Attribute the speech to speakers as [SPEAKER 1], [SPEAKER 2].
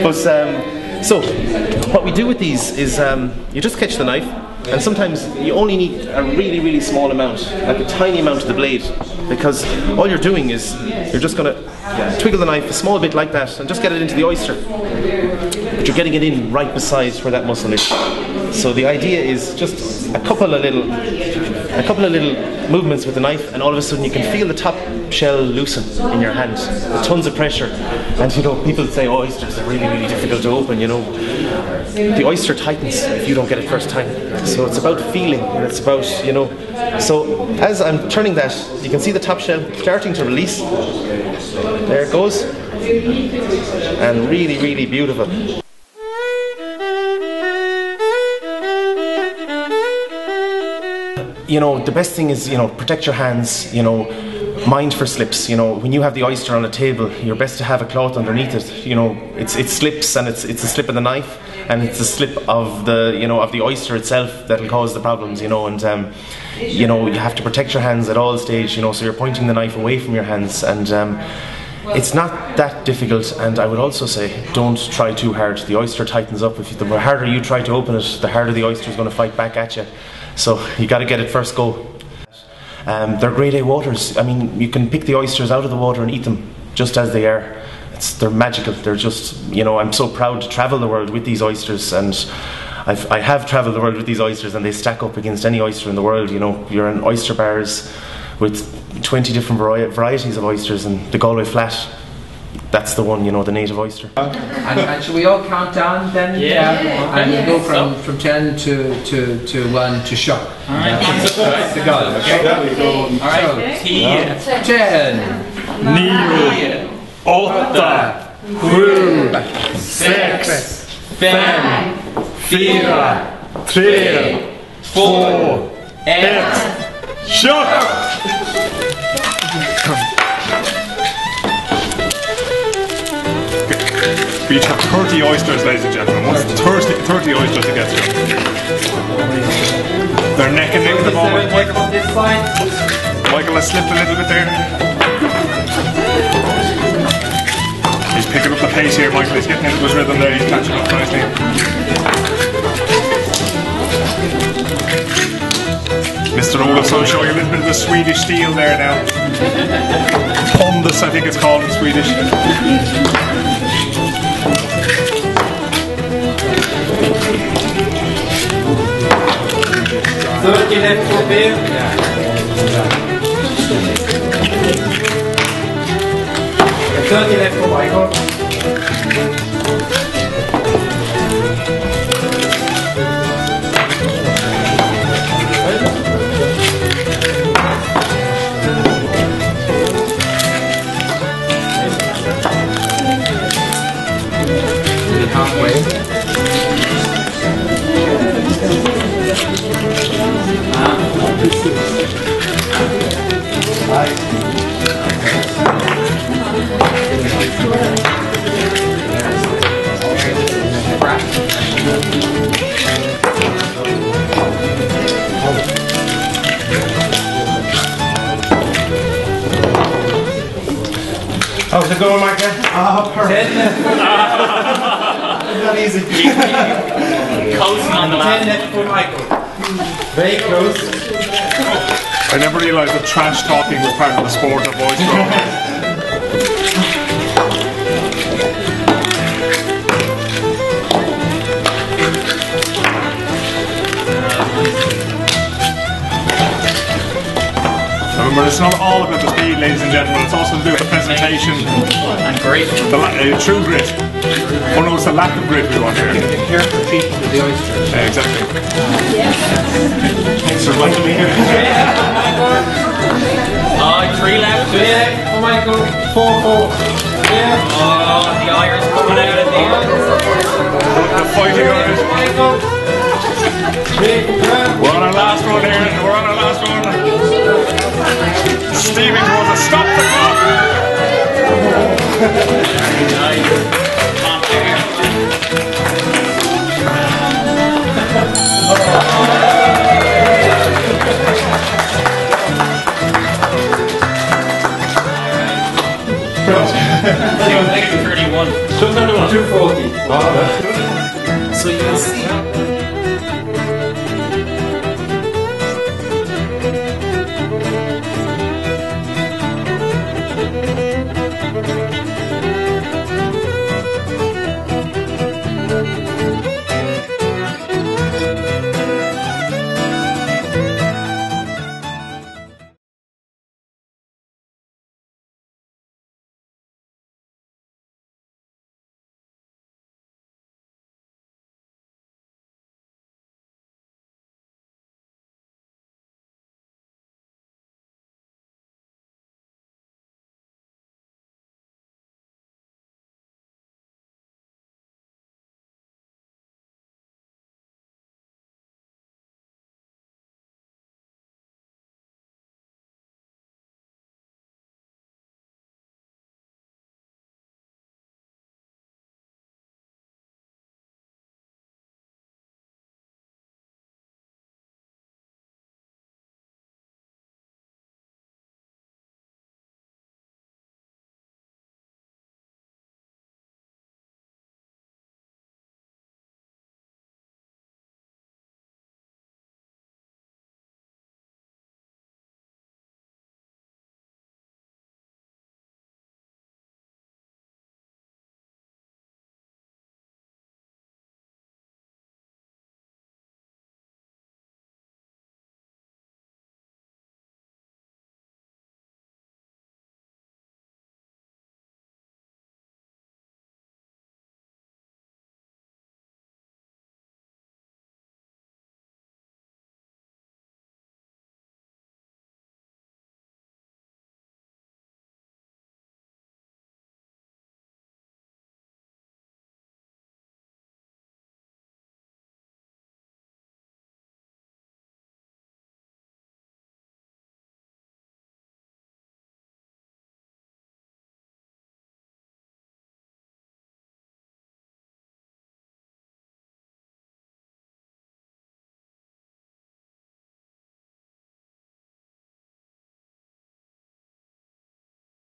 [SPEAKER 1] But so what we do with these is you just catch the knife, and sometimes you only need a really, really small amount, like a tiny amount of the blade, because all you're doing is you're just going to twiggle the knife a small bit like that and just get it into the oyster. But you're getting it in right beside where that muscle is. So the idea is just a couple of little movements with the knife, and all of a sudden you can feel the top shell loosen in your hand with tons of pressure. And you know, people say, oh, oysters are really, really difficult to open, you know. The oyster tightens if you don't get it first time. So it's about feeling, and it's about, you know. So as I'm turning that, you can see the top shell starting to release. There it goes. And really, really beautiful. You know, the best thing is, you know, protect your hands, you know, mind for slips. You know, when you have the oyster on a table, you're best to have a cloth underneath it. You know, it slips, and it's a slip of the knife, and it's a slip of the, you know, of the oyster itself that'll cause the problems, you know. And you know, you have to protect your hands at all stages, you know, so you're pointing the knife away from your hands. And it's not that difficult, and I would also say don't try too hard. The oyster tightens up. The harder you try to open it, the harder the oyster is going to fight back at you. So you got to get it first go. They're grade A waters. I mean, you can pick the oysters out of the water and eat them just as they are. They're magical. They're just, you know, I'm so proud to travel the world with these oysters, and I have travelled the world with these oysters, and they stack up against any oyster in the world. You know, you're in oyster bars with 20 different varieties of oysters, and the Galway flat, that's the one, you know, the native oyster.
[SPEAKER 2] And should we all count down then? Yeah. And we'll go from 10 to 1 to shot. Alright. To go, okay? Alright. 10, 9, 8, 7, 6, 5, 4, 3, 2, 1, shot!
[SPEAKER 3] We each have 30 oysters, ladies and gentlemen. Once 30 oysters to get through. They're neck and neck at the moment. Michael has slipped a little bit there. He's picking up the pace here, Michael. He's getting into his rhythm there. He's catching up nicely. Mr. Oloffsson showing a little bit of the Swedish steel there now. Pondus, I think it's called in Swedish.
[SPEAKER 2] 30 left for beer. 30 left for Michael. Halfway. How's it going, Michael? Oh, perfect. Not easy.
[SPEAKER 4] Coasting on the last
[SPEAKER 2] 10 left for Michael. Very close.
[SPEAKER 3] I never realised that trash talking was part of the sport of oyster-opening. Remember, it's not all about the speed, ladies and gentlemen, it's also to do with the presentation.
[SPEAKER 4] and grit.
[SPEAKER 3] True grit. Oh no, it's the lack of grit we want here.
[SPEAKER 2] The careful treatment of the oyster.
[SPEAKER 3] Exactly. So what do we do?
[SPEAKER 4] 3 left.
[SPEAKER 2] 3 left for Michael. 4, 4. Yeah.
[SPEAKER 4] Oh, the iron's coming out of there.
[SPEAKER 3] The fighting Irish. We're on our last one here. We're on our last one. Stevie towards us. Stop the clock.
[SPEAKER 4] Nice. 31.
[SPEAKER 2] 240.
[SPEAKER 1] So you can see